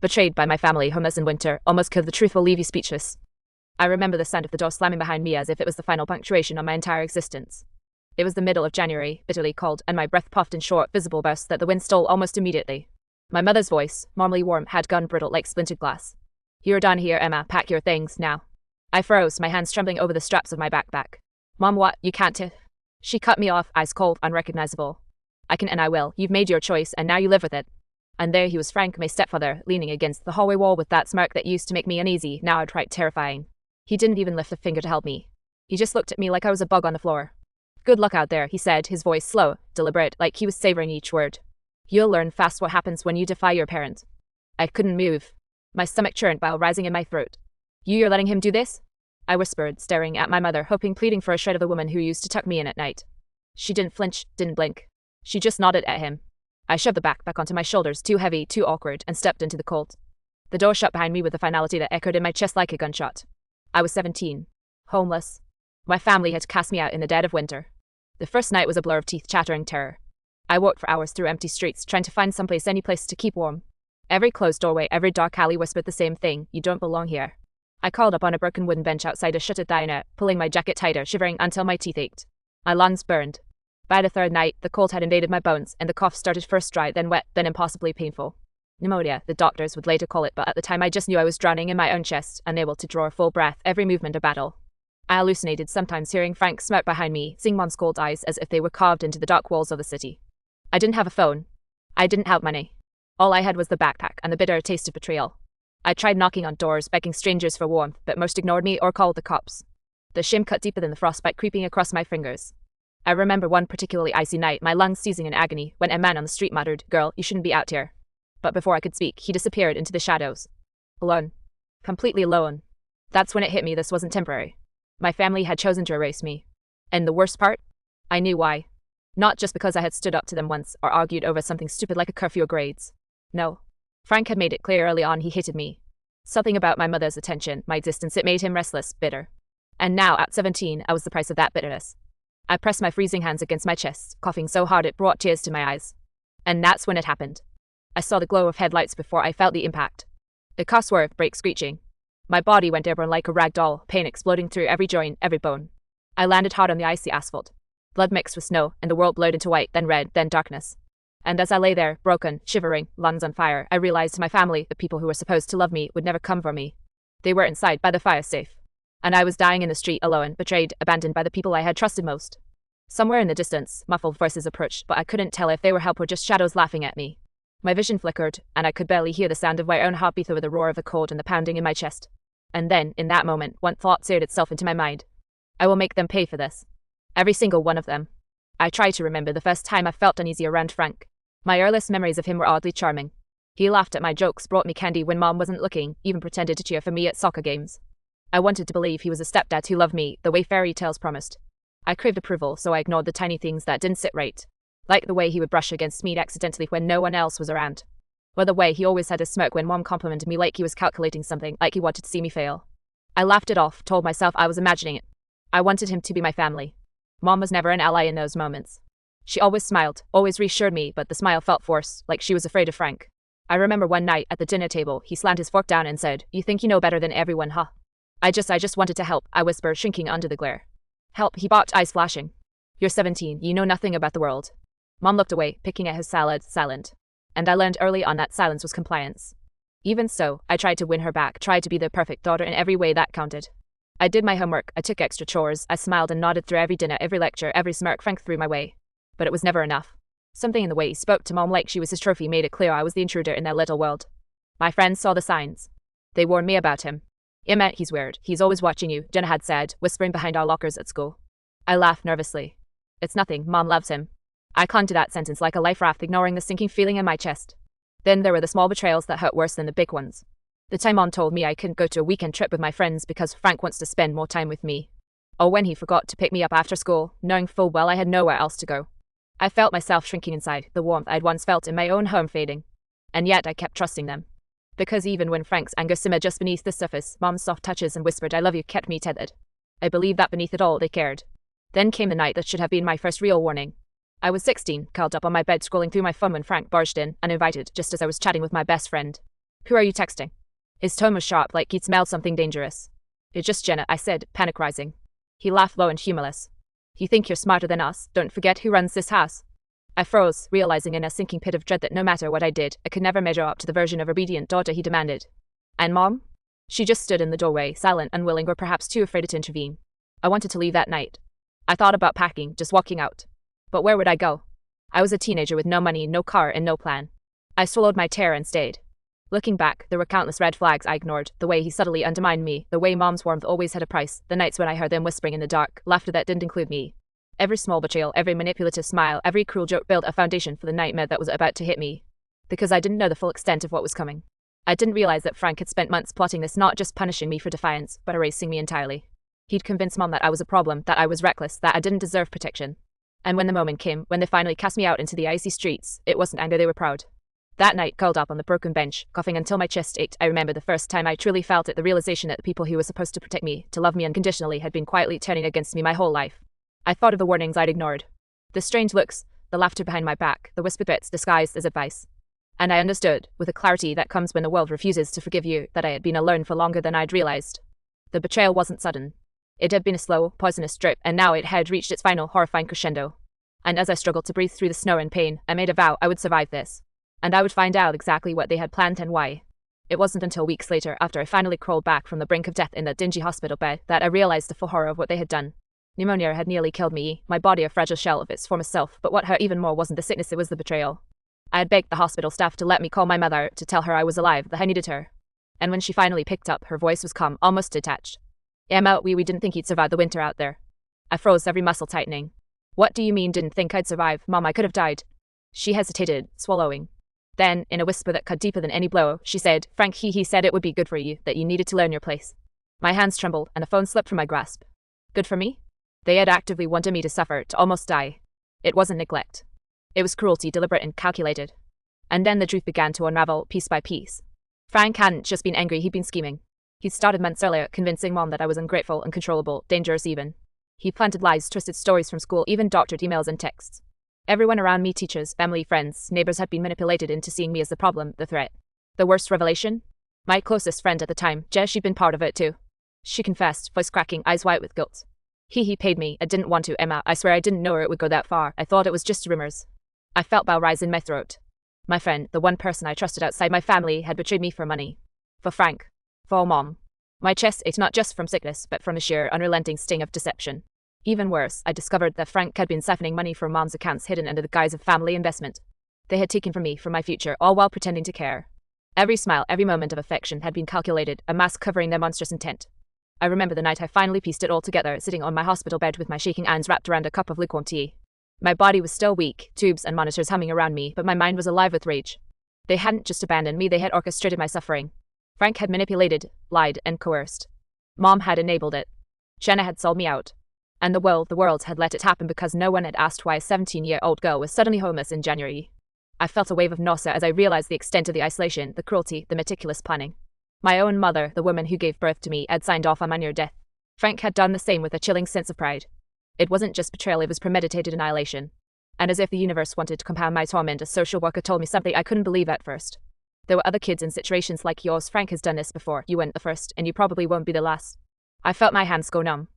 Betrayed by my family, homeless in winter, almost killed. The truth will leave you speechless. I remember the sound of the door slamming behind me as if it was the final punctuation on my entire existence. It was the middle of January, bitterly cold, and my breath puffed in short, visible bursts that the wind stole almost immediately. My mother's voice, normally warm, had gone brittle like splintered glass. "You're done here, Emma. Pack your things, now." I froze, my hands trembling over the straps of my backpack. "Mom, what? You can't." She cut me off, eyes cold, unrecognizable. "I can and I will. You've made your choice, and now you live with it." And there he was, Frank, my stepfather, leaning against the hallway wall with that smirk that used to make me uneasy, now outright terrifying. He didn't even lift a finger to help me. He just looked at me like I was a bug on the floor. "Good luck out there," he said, his voice slow, deliberate, like he was savoring each word. "You'll learn fast what happens when you defy your parent." I couldn't move. My stomach churned, bile rising in my throat. "You're letting him do this?" I whispered, staring at my mother, hoping, pleading for a shred of the woman who used to tuck me in at night. She didn't flinch, didn't blink. She just nodded at him. I shoved the backpack onto my shoulders, too heavy, too awkward, and stepped into the cold. The door shut behind me with a finality that echoed in my chest like a gunshot. I was 17. Homeless. My family had cast me out in the dead of winter. The first night was a blur of teeth-chattering terror. I walked for hours through empty streets, trying to find someplace, any place to keep warm. Every closed doorway, every dark alley whispered the same thing: you don't belong here. I curled up on a broken wooden bench outside a shuttered diner, pulling my jacket tighter, shivering until my teeth ached. My lungs burned. By the third night, the cold had invaded my bones, and the cough started first dry, then wet, then impossibly painful. Pneumonia, the doctors would later call it, but at the time I just knew I was drowning in my own chest, unable to draw a full breath, every movement a battle. I hallucinated, sometimes hearing Frank smirk behind me, seeing Mom's cold eyes as if they were carved into the dark walls of the city. I didn't have a phone. I didn't have money. All I had was the backpack and the bitter taste of betrayal. I tried knocking on doors, begging strangers for warmth, but most ignored me or called the cops. The shame cut deeper than the frostbite creeping across my fingers. I remember one particularly icy night, my lungs seizing in agony, when a man on the street muttered, "Girl, you shouldn't be out here." But before I could speak, he disappeared into the shadows. Alone. Completely alone. That's when it hit me, this wasn't temporary. My family had chosen to erase me. And the worst part? I knew why. Not just because I had stood up to them once, or argued over something stupid like a curfew or grades. No. Frank had made it clear early on he hated me. Something about my mother's attention, my distance, it made him restless, bitter. And now, at 17, I was the price of that bitterness. I pressed my freezing hands against my chest, coughing so hard it brought tears to my eyes. And that's when it happened. I saw the glow of headlights before I felt the impact. The car swerved, brake screeching. My body went airborne like a rag doll, pain exploding through every joint, every bone. I landed hard on the icy asphalt. Blood mixed with snow, and the world blurred into white, then red, then darkness. And as I lay there, broken, shivering, lungs on fire, I realized my family, the people who were supposed to love me, would never come for me. They were inside, by the fire, safe. And I was dying in the street, alone, betrayed, abandoned by the people I had trusted most. Somewhere in the distance, muffled voices approached, but I couldn't tell if they were help or just shadows laughing at me. My vision flickered, and I could barely hear the sound of my own heartbeat over the roar of the cold and the pounding in my chest. And then, in that moment, one thought seared itself into my mind. I will make them pay for this. Every single one of them. I tried to remember the first time I felt uneasy around Frank. My earliest memories of him were oddly charming. He laughed at my jokes, brought me candy when Mom wasn't looking, even pretended to cheer for me at soccer games. I wanted to believe he was a stepdad who loved me, the way fairy tales promised. I craved approval, so I ignored the tiny things that didn't sit right. Like the way he would brush against me accidentally when no one else was around. Or the way he always had a smirk when Mom complimented me like he was calculating something, like he wanted to see me fail. I laughed it off, told myself I was imagining it. I wanted him to be my family. Mom was never an ally in those moments. She always smiled, always reassured me, but the smile felt forced, like she was afraid of Frank. I remember one night, at the dinner table, he slammed his fork down and said, "You think you know better than everyone, huh?" I just wanted to help, I whispered, shrinking under the glare. "Help," he barked, eyes flashing. "You're 17, you know nothing about the world." Mom looked away, picking at his salad, silent. And I learned early on that silence was compliance. Even so, I tried to win her back, tried to be the perfect daughter in every way that counted. I did my homework, I took extra chores, I smiled and nodded through every dinner, every lecture, every smirk Frank threw my way. But it was never enough. Something in the way he spoke to Mom like she was his trophy made it clear I was the intruder in their little world. My friends saw the signs. They warned me about him. "It meant he's weird, he's always watching you," Jenna had said, whispering behind our lockers at school. I laughed nervously. "It's nothing, Mom loves him." I clung to that sentence like a life raft, ignoring the sinking feeling in my chest. Then there were the small betrayals that hurt worse than the big ones. The time Mom told me I couldn't go to a weekend trip with my friends because Frank wants to spend more time with me. Or when he forgot to pick me up after school, knowing full well I had nowhere else to go. I felt myself shrinking inside, the warmth I'd once felt in my own home fading. And yet I kept trusting them. Because even when Frank's anger simmered just beneath the surface, Mom's soft touches and whispered "I love you" kept me tethered. I believed that beneath it all they cared. Then came the night that should have been my first real warning. I was 16, curled up on my bed scrolling through my phone when Frank barged in, uninvited, just as I was chatting with my best friend. Who are you texting? His tone was sharp, like he'd smelled something dangerous. It's just Jenna, I said, panic rising. He laughed low and humorless. You think you're smarter than us? Don't forget who runs this house. I froze, realizing in a sinking pit of dread that no matter what I did, I could never measure up to the version of obedient daughter he demanded. And Mom? She just stood in the doorway, silent, unwilling, or perhaps too afraid to intervene. I wanted to leave that night. I thought about packing, just walking out. But where would I go? I was a teenager with no money, no car, and no plan. I swallowed my terror and stayed. Looking back, there were countless red flags I ignored, the way he subtly undermined me, the way Mom's warmth always had a price, the nights when I heard them whispering in the dark, laughter that didn't include me. Every small betrayal, every manipulative smile, every cruel joke built a foundation for the nightmare that was about to hit me. Because I didn't know the full extent of what was coming. I didn't realize that Frank had spent months plotting this, not just punishing me for defiance, but erasing me entirely. He'd convinced Mom that I was a problem, that I was reckless, that I didn't deserve protection. And when the moment came, when they finally cast me out into the icy streets, it wasn't anger, they were proud. That night, curled up on the broken bench, coughing until my chest ached, I remember the first time I truly felt it, the realization that the people who were supposed to protect me, to love me unconditionally, had been quietly turning against me my whole life. I thought of the warnings I'd ignored. The strange looks, the laughter behind my back, the whispered bits disguised as advice. And I understood, with a clarity that comes when the world refuses to forgive you, that I had been alone for longer than I'd realized. The betrayal wasn't sudden. It had been a slow, poisonous drip, and now it had reached its final horrifying crescendo. And as I struggled to breathe through the snow and pain, I made a vow I would survive this. And I would find out exactly what they had planned and why. It wasn't until weeks later, after I finally crawled back from the brink of death in that dingy hospital bed, that I realized the full horror of what they had done. Pneumonia had nearly killed me, my body a fragile shell of its former self, but what hurt even more wasn't the sickness, it was the betrayal. I had begged the hospital staff to let me call my mother, to tell her I was alive, that I needed her. And when she finally picked up, her voice was calm, almost detached. Emma, we didn't think you'd survive the winter out there. I froze, every muscle tightening. What do you mean didn't think I'd survive? Mom, I could have died. She hesitated, swallowing. Then, in a whisper that cut deeper than any blow, she said, Frank, he said it would be good for you, that you needed to learn your place. My hands trembled, and a phone slipped from my grasp. Good for me? They had actively wanted me to suffer, to almost die. It wasn't neglect. It was cruelty, deliberate and calculated. And then the truth began to unravel, piece by piece. Frank hadn't just been angry, he'd been scheming. He'd started months earlier, convincing Mom that I was ungrateful, uncontrollable, dangerous even. He planted lies, twisted stories from school, even doctored emails and texts. Everyone around me, teachers, family, friends, neighbors, had been manipulated into seeing me as the problem, the threat. The worst revelation? My closest friend at the time, Jess, she'd been part of it too. She confessed, voice cracking, eyes white with guilt. He paid me. I didn't want to, Emma. I swear I didn't know it would go that far. I thought it was just rumors. I felt bile rise in my throat. My friend, the one person I trusted outside my family, had betrayed me for money. For Frank. For Mom. My chest ached not just from sickness, but from a sheer, unrelenting sting of deception. Even worse, I discovered that Frank had been siphoning money from Mom's accounts hidden under the guise of family investment. They had taken from me, from my future, all while pretending to care. Every smile, every moment of affection had been calculated, a mask covering their monstrous intent. I remember the night I finally pieced it all together, sitting on my hospital bed with my shaking hands wrapped around a cup of lukewarm tea. My body was still weak, tubes and monitors humming around me, but my mind was alive with rage. They hadn't just abandoned me, they had orchestrated my suffering. Frank had manipulated, lied, and coerced. Mom had enabled it. Jenna had sold me out. And the world had let it happen because no one had asked why a 17-year-old girl was suddenly homeless in January. I felt a wave of nausea as I realized the extent of the isolation, the cruelty, the meticulous planning. My own mother, the woman who gave birth to me, had signed off on my near death. Frank had done the same with a chilling sense of pride. It wasn't just betrayal, it was premeditated annihilation. And as if the universe wanted to compound my torment, a social worker told me something I couldn't believe at first. There were other kids in situations like yours. Frank has done this before. You weren't the first, and you probably won't be the last. I felt my hands go numb.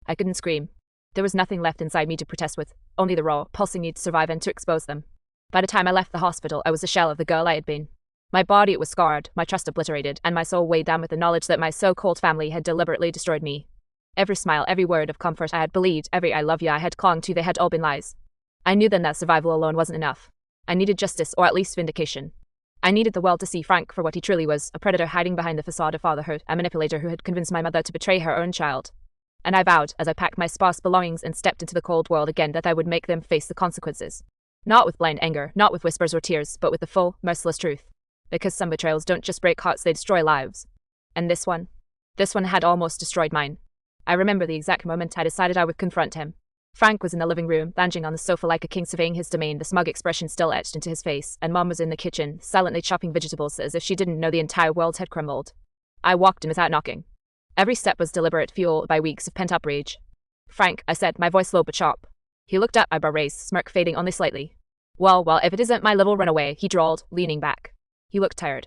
I couldn't scream. There was nothing left inside me to protest with, only the raw, pulsing need to survive and to expose them. By the time I left the hospital, I was a shell of the girl I had been. My body was scarred, my trust obliterated, and my soul weighed down with the knowledge that my so-called family had deliberately destroyed me. Every smile, every word of comfort I had believed, every I love you I had clung to, they had all been lies. I knew then that survival alone wasn't enough. I needed justice, or at least vindication. I needed the world to see Frank for what he truly was, a predator hiding behind the facade of fatherhood, a manipulator who had convinced my mother to betray her own child. And I vowed, as I packed my sparse belongings and stepped into the cold world again, that I would make them face the consequences. Not with blind anger, not with whispers or tears, but with the full, merciless truth. Because some betrayals don't just break hearts, they destroy lives. And this one had almost destroyed mine. I remember the exact moment I decided I would confront him. Frank was in the living room, lounging on the sofa like a king surveying his domain, the smug expression still etched into his face, and Mom was in the kitchen, silently chopping vegetables as if she didn't know the entire world had crumbled. I walked in without knocking. Every step was deliberate, fueled by weeks of pent-up rage. Frank, I said, my voice low but sharp. He looked up, eyebrow raised, smirk fading only slightly. Well, if it isn't my little runaway, he drawled, leaning back. He looked tired.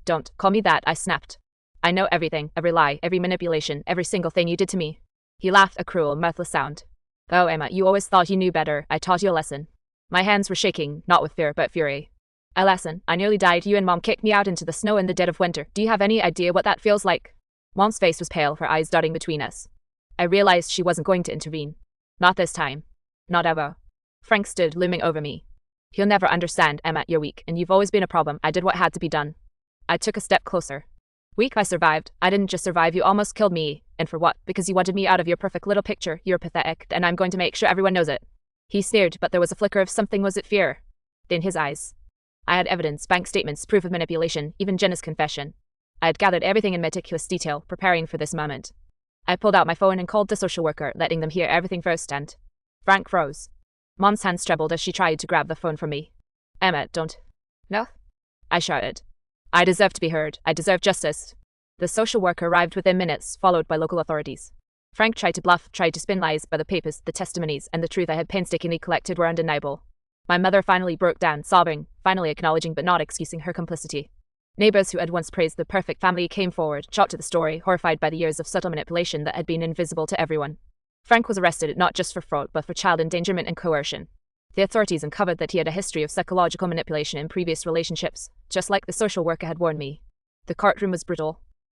Don't call me that, I snapped. I know everything, every lie, every manipulation, every single thing you did to me. He laughed, a cruel, mirthless sound. Oh, Emma, you always thought you knew better. I taught you a lesson. My hands were shaking, not with fear, but fury. A lesson. I nearly died. You and Mom kicked me out into the snow in the dead of winter. Do you have any idea what that feels like? Mom's face was pale, her eyes dotting between us. I realized she wasn't going to intervene. Not this time. Not ever. Frank stood, looming over me. He'll never understand, Emma, you're weak, and you've always been a problem. I did what had to be done. I took a step closer. Weak, I survived. I didn't just survive, you almost killed me. And for what? Because you wanted me out of your perfect little picture. You're pathetic, and I'm going to make sure everyone knows it. He sneered, but there was a flicker of something. Was it fear? In his eyes. I had evidence, bank statements, proof of manipulation, even Jenna's confession. I had gathered everything in meticulous detail, preparing for this moment. I pulled out my phone and called the social worker, letting them hear everything first, and Frank froze. Mom's hands trembled as she tried to grab the phone from me. Emma, don't. No? I shouted. I deserve to be heard. I deserve justice. The social worker arrived within minutes, followed by local authorities. Frank tried to bluff, tried to spin lies, but the papers, the testimonies, and the truth I had painstakingly collected were undeniable. My mother finally broke down, sobbing, finally acknowledging but not excusing her complicity. Neighbors who had once praised the perfect family came forward, shocked at the story, horrified by the years of subtle manipulation that had been invisible to everyone. Frank was arrested not just for fraud, but for child endangerment and coercion. The authorities uncovered that he had a history of psychological manipulation in previous relationships, just like the social worker had warned me. The courtroom was brutal.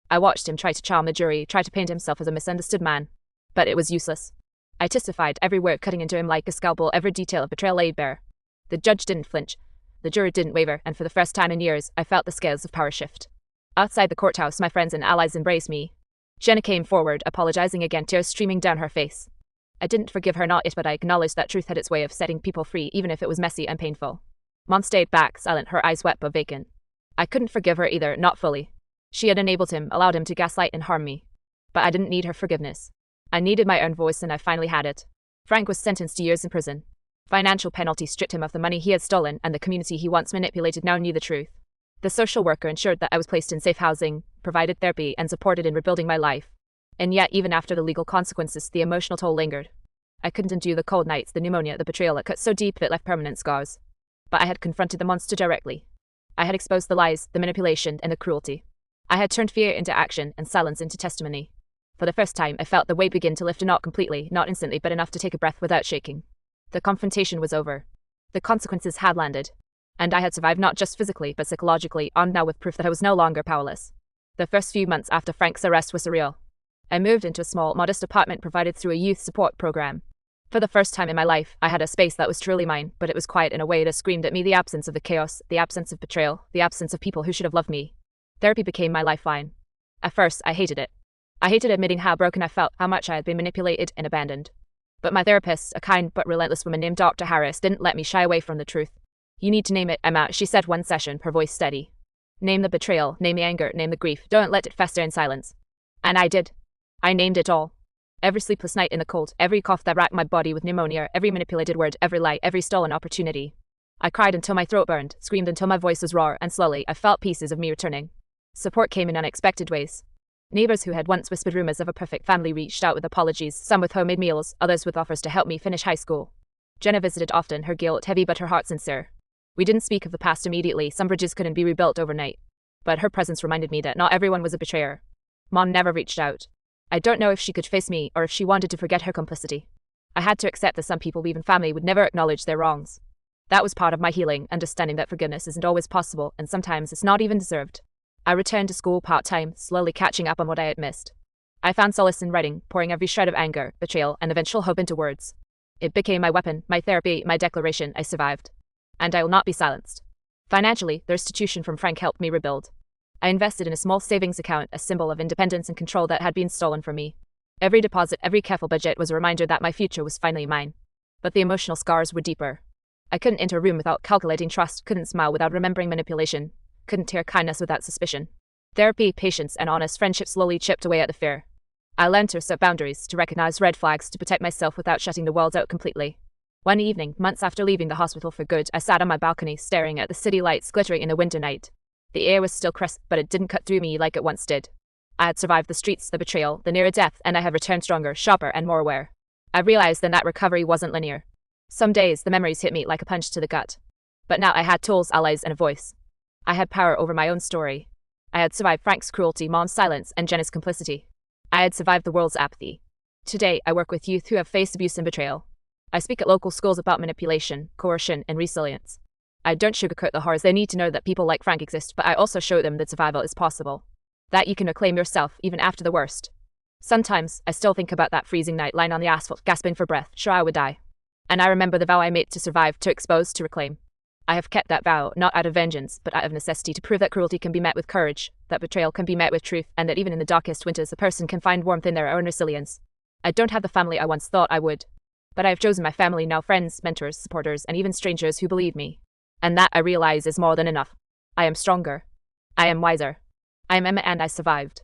I watched him try to charm the jury, try to paint himself as a misunderstood man. But it was useless. I testified, every word cutting into him like a scalpel, every detail of betrayal laid bare. The judge didn't flinch. The jury didn't waver, and for the first time in years, I felt the scales of power shift. Outside the courthouse, my friends and allies embraced me. Jenna came forward, apologizing again, tears streaming down her face. I didn't forgive her, not it, but I acknowledged that truth had its way of setting people free, even if it was messy and painful. Mom stayed back, silent, her eyes wet but vacant. I couldn't forgive her either, not fully. She had enabled him, allowed him to gaslight and harm me. But I didn't need her forgiveness. I needed my own voice, and I finally had it. Frank was sentenced to years in prison. Financial penalties stripped him of the money he had stolen, and the community he once manipulated now knew the truth. The social worker ensured that I was placed in safe housing, provided therapy, and supported in rebuilding my life. And yet, even after the legal consequences, the emotional toll lingered. I couldn't undo the cold nights, the pneumonia, the betrayal that cut so deep it left permanent scars. But I had confronted the monster directly. I had exposed the lies, the manipulation, and the cruelty. I had turned fear into action and silence into testimony. For the first time, I felt the weight begin to lift, not completely, not instantly, but enough to take a breath without shaking. The confrontation was over. The consequences had landed. And I had survived not just physically, but psychologically, armed now with proof that I was no longer powerless. The first few months after Frank's arrest were surreal. I moved into a small, modest apartment provided through a youth support program. For the first time in my life, I had a space that was truly mine, but it was quiet in a way that screamed at me the absence of the chaos, the absence of betrayal, the absence of people who should have loved me. Therapy became my lifeline. At first, I hated it. I hated admitting how broken I felt, how much I had been manipulated and abandoned. But my therapist, a kind but relentless woman named Dr. Harris, didn't let me shy away from the truth. You need to name it, Emma, she said one session, her voice steady. Name the betrayal, name the anger, name the grief, don't let it fester in silence. And I did. I named it all. Every sleepless night in the cold, every cough that racked my body with pneumonia, every manipulated word, every lie, every stolen opportunity. I cried until my throat burned, screamed until my voice was raw, and slowly I felt pieces of me returning. Support came in unexpected ways. Neighbors who had once whispered rumors of a perfect family reached out with apologies, some with homemade meals, others with offers to help me finish high school. Jenna visited often, her guilt heavy but her heart sincere. We didn't speak of the past immediately, some bridges couldn't be rebuilt overnight. But her presence reminded me that not everyone was a betrayer. Mom never reached out. I don't know if she could face me or if she wanted to forget her complicity. I had to accept that some people, even family, would never acknowledge their wrongs. That was part of my healing, understanding that forgiveness isn't always possible, and sometimes it's not even deserved. I returned to school part-time, slowly catching up on what I had missed. I found solace in writing, pouring every shred of anger, betrayal, and eventual hope into words. It became my weapon, my therapy, my declaration. I survived. And I will not be silenced. Financially, the restitution from Frank helped me rebuild. I invested in a small savings account, a symbol of independence and control that had been stolen from me. Every deposit, every careful budget was a reminder that my future was finally mine. But the emotional scars were deeper. I couldn't enter a room without calculating trust, couldn't smile without remembering manipulation. Couldn't tear kindness without suspicion. Therapy, patience, and honest friendship slowly chipped away at the fear. I learned to set boundaries, to recognize red flags, to protect myself without shutting the world out completely. One evening, months after leaving the hospital for good, I sat on my balcony, staring at the city lights glittering in the winter night. The air was still crisp, but it didn't cut through me like it once did. I had survived the streets, the betrayal, the near death, and I had returned stronger, sharper, and more aware. I realized then that recovery wasn't linear. Some days, the memories hit me like a punch to the gut. But now I had tools, allies, and a voice. I had power over my own story. I had survived Frank's cruelty, Mom's silence, and Jenna's complicity. I had survived the world's apathy. Today, I work with youth who have faced abuse and betrayal. I speak at local schools about manipulation, coercion, and resilience. I don't sugarcoat the horrors. They need to know that people like Frank exist, but I also show them that survival is possible. That you can reclaim yourself, even after the worst. Sometimes, I still think about that freezing night lying on the asphalt, gasping for breath, sure I would die. And I remember the vow I made to survive, to expose, to reclaim. I have kept that vow, not out of vengeance, but out of necessity, to prove that cruelty can be met with courage, that betrayal can be met with truth, and that even in the darkest winters a person can find warmth in their own resilience. I don't have the family I once thought I would. But I have chosen my family now, friends, mentors, supporters, and even strangers who believe me. And that, I realize, is more than enough. I am stronger. I am wiser. I am Emma and I survived.